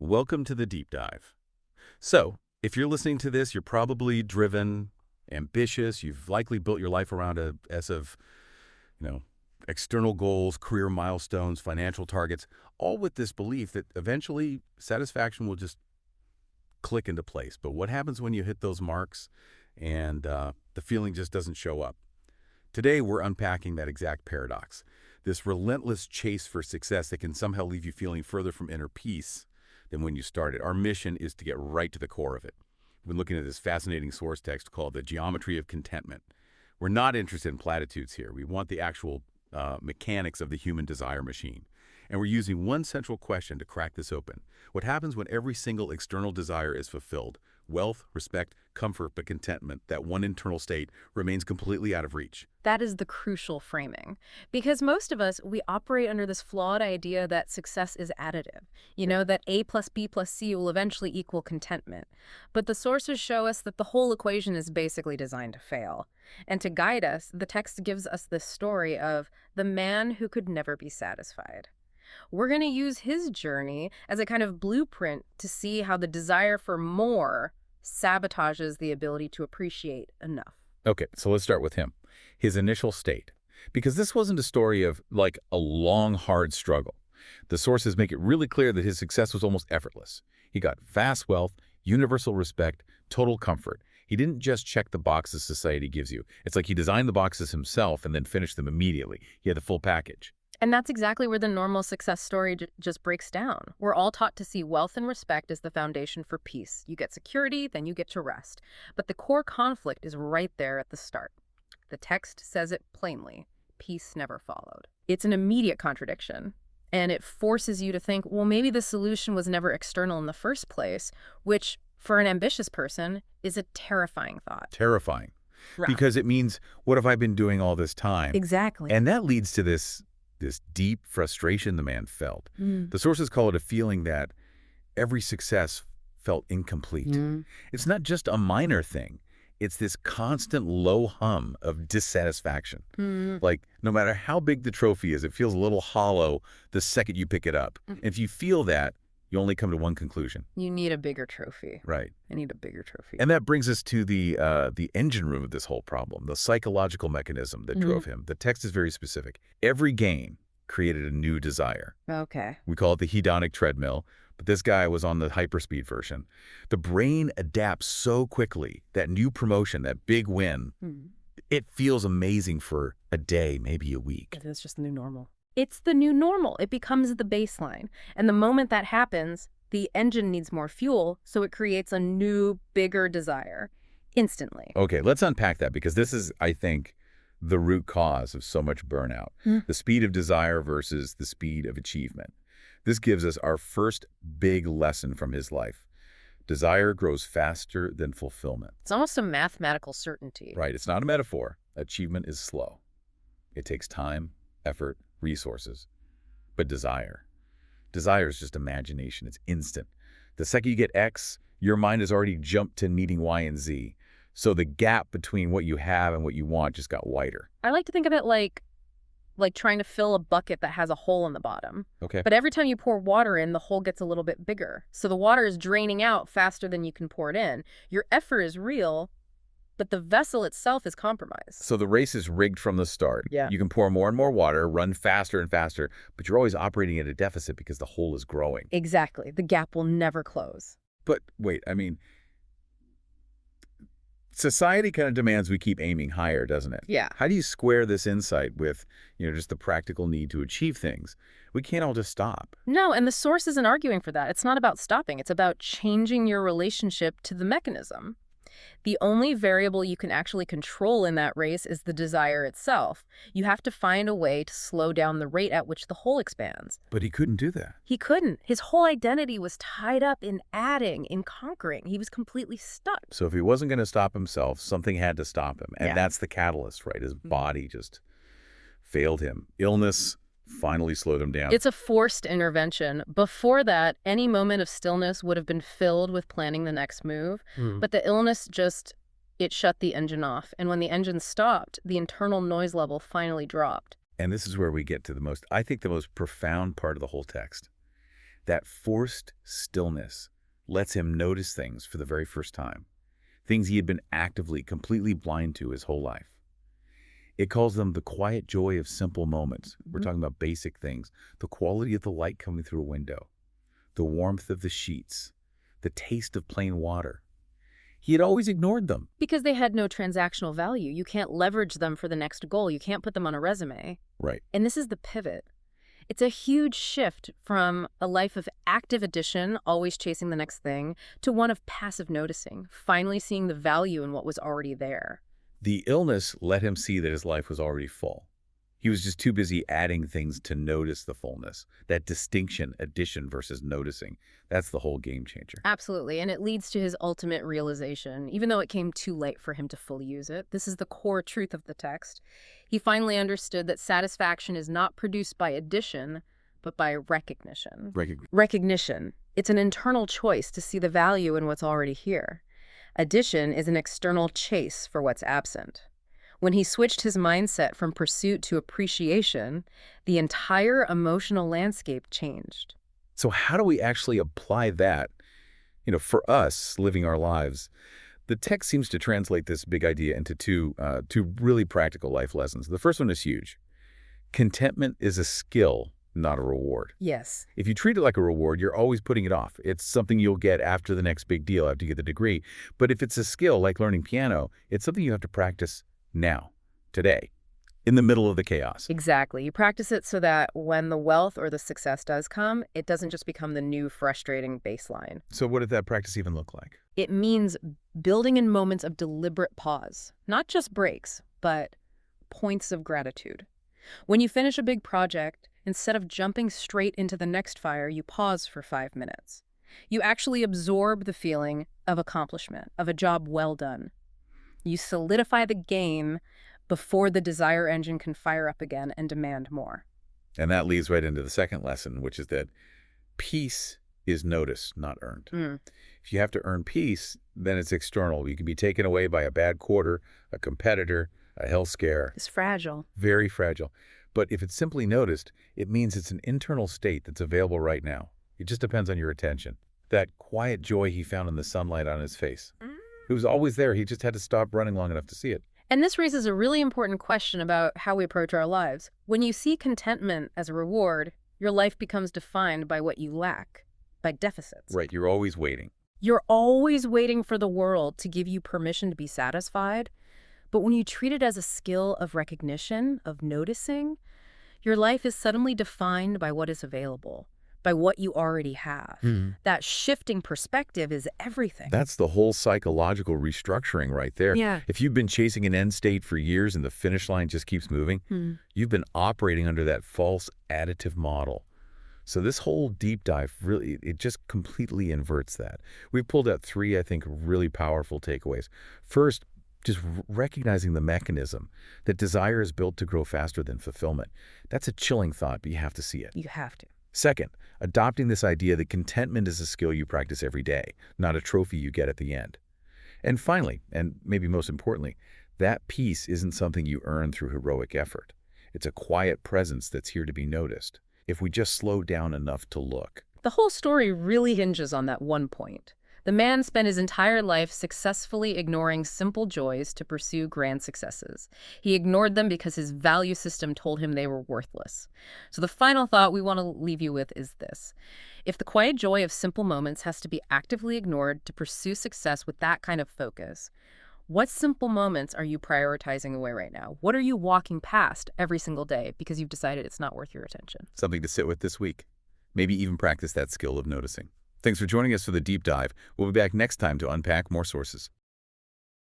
Welcome to the deep dive. So, if you're listening to this, you're probably driven, ambitious. You've likely built your life around a S of, you know, external goals, career milestones, financial targets, all with this belief that eventually satisfaction will just click into place. But what happens when you hit those marks and the feeling just doesn't show up? Today, we're unpacking that exact paradox, this relentless chase for success that can somehow leave you feeling further from inner peace than when you started. Our mission is to get right to the core of it. We've been looking at this fascinating source text called The Geometry of Contentment. We're not interested in platitudes here. We want the actual mechanics of the human desire machine. And we're using one central question to crack this open. What happens when every single external desire is fulfilled? Wealth, respect, comfort, but contentment, that one internal state, remains completely out of reach. That is the crucial framing. Because most of us, we operate under this flawed idea that success is additive. That A plus B plus C will eventually equal contentment. But the sources show us that the whole equation is basically designed to fail. And to guide us, the text gives us this story of the man who could never be satisfied. We're going to use his journey as a kind of blueprint to see how the desire for more sabotages the ability to appreciate enough. Okay, so let's start with him. His initial state. Because this wasn't a story of, like, a long, hard struggle. The sources make it really clear that his success was almost effortless. He got vast wealth, universal respect, total comfort. He didn't just check the boxes society gives you. It's like he designed the boxes himself and then finished them immediately. He had the full package. And that's exactly where the normal success story just breaks down. We're all taught to see wealth and respect as the foundation for peace. You get security, then you get to rest. But the core conflict is right there at the start. The text says it plainly. Peace never followed. It's an immediate contradiction. And it forces you to think, well, maybe the solution was never external in the first place, which, for an ambitious person, is a terrifying thought. Terrifying. Right. Because it means, what have I been doing all this time? Exactly. And that leads to this deep frustration the man felt. The sources call it a feeling that every success felt incomplete. It's not just a minor thing. It's this constant low hum of dissatisfaction. Like, no matter how big the trophy is, it feels a little hollow the second you pick it up. If you feel that, you only come to one conclusion. You need a bigger trophy. Right. I need a bigger trophy. And that brings us to the engine room of this whole problem, the psychological mechanism that drove him. The text is very specific. Every gain created a new desire. Okay. We call it the hedonic treadmill, but this guy was on the hyperspeed version. The brain adapts so quickly. That new promotion, that big win, it feels amazing for a day, maybe a week. It's just the new normal. It's the new normal. It becomes the baseline. And the moment that happens, the engine needs more fuel, so it creates a new, bigger desire instantly. Okay, let's unpack that, because this is, I think, the root cause of so much burnout. The speed of desire versus the speed of achievement. This gives us our first big lesson from his life. Desire grows faster than fulfillment. It's almost a mathematical certainty. Right, it's not a metaphor. Achievement is slow. It takes time, effort, resources. But desire is just imagination. It's instant. The second you get X, your mind has already jumped to needing Y and Z. So the gap between what you have and what you want just got wider. I like to think of it like trying to fill a bucket that has a hole in the bottom. Okay. But every time you pour water in, the hole gets a little bit bigger. So the water is draining out faster than you can pour it in. Your effort is real, but the vessel itself is compromised. So the race is rigged from the start. Yeah. You can pour more and more water, run faster and faster, but you're always operating at a deficit because the hole is growing. Exactly. The gap will never close. But wait, I mean, society kind of demands we keep aiming higher, doesn't it? Yeah. How do you square this insight with, just the practical need to achieve things? We can't all just stop. No, and the source isn't arguing for that. It's not about stopping. It's about changing your relationship to the mechanism. The only variable you can actually control in that race is the desire itself. You have to find a way to slow down the rate at which the hole expands. But he couldn't do that. He couldn't. His whole identity was tied up in adding, in conquering. He was completely stuck. So if he wasn't going to stop himself, something had to stop him. And Yeah. that's the catalyst, right? His body just failed him. Illness finally slowed him down. It's a forced intervention. Before that, any moment of stillness would have been filled with planning the next move. But the illness it shut the engine off. And when the engine stopped, the internal noise level finally dropped. And this is where we get to I think the most profound part of the whole text. That forced stillness lets him notice things for the very first time, things he had been actively, completely blind to his whole life. It calls them the quiet joy of simple moments. We're talking about basic things. The quality of the light coming through a window, the warmth of the sheets, the taste of plain water. He had always ignored them. Because they had no transactional value. You can't leverage them for the next goal. You can't put them on a resume. Right. And this is the pivot. It's a huge shift from a life of active addition, always chasing the next thing, to one of passive noticing, finally seeing the value in what was already there. The illness let him see that his life was already full. He was just too busy adding things to notice the fullness. That distinction, addition versus noticing, that's the whole game changer. Absolutely, and it leads to his ultimate realization, even though it came too late for him to fully use it. This is the core truth of the text. He finally understood that satisfaction is not produced by addition, but by recognition. Recognition. It's an internal choice to see the value in what's already here. Addition is an external chase for what's absent. When he switched his mindset from pursuit to appreciation, the entire emotional landscape changed. So how do we actually apply that, for us living our lives? The text seems to translate this big idea into two really practical life lessons. The first one is huge. Contentment is a skill, not a reward. Yes. If you treat it like a reward, you're always putting it off. It's something you'll get after the next big deal, after you get the degree. But if it's a skill, like learning piano, it's something you have to practice now, today, in the middle of the chaos. Exactly. You practice it so that when the wealth or the success does come, it doesn't just become the new frustrating baseline. So what did that practice even look like? It means building in moments of deliberate pause, not just breaks, but points of gratitude. When you finish a big project, instead of jumping straight into the next fire, you pause for 5 minutes. You actually absorb the feeling of accomplishment, of a job well done. You solidify the game before the desire engine can fire up again and demand more. And that leads right into the second lesson, which is that peace is noticed, not earned. If you have to earn peace, then it's external. You can be taken away by a bad quarter, a competitor, a health scare. It's fragile. Very fragile. But if it's simply noticed, it means it's an internal state that's available right now. It just depends on your attention. That quiet joy he found in the sunlight on his face. It was always there. He just had to stop running long enough to see it. And this raises a really important question about how we approach our lives. When you see contentment as a reward, your life becomes defined by what you lack, by deficits. Right. You're always waiting. You're always waiting for the world to give you permission to be satisfied. But when you treat it as a skill of recognition, of noticing, your life is suddenly defined by what is available, by what you already have. That shifting perspective is everything. That's the whole psychological restructuring right there. Yeah. If you've been chasing an end state for years and the finish line just keeps moving, you've been operating under that false additive model. So this whole deep dive really, it just completely inverts that. We've pulled out 3, I think, really powerful takeaways. First, just recognizing the mechanism that desire is built to grow faster than fulfillment. That's a chilling thought, but you have to see it. You have to. Second, adopting this idea that contentment is a skill you practice every day, not a trophy you get at the end. And finally, and maybe most importantly, that peace isn't something you earn through heroic effort. It's a quiet presence that's here to be noticed, if we just slow down enough to look. The whole story really hinges on that one point. The man spent his entire life successfully ignoring simple joys to pursue grand successes. He ignored them because his value system told him they were worthless. So the final thought we want to leave you with is this. If the quiet joy of simple moments has to be actively ignored to pursue success with that kind of focus, what simple moments are you prioritizing away right now? What are you walking past every single day because you've decided it's not worth your attention? Something to sit with this week. Maybe even practice that skill of noticing. Thanks for joining us for the deep dive. We'll be back next time to unpack more sources.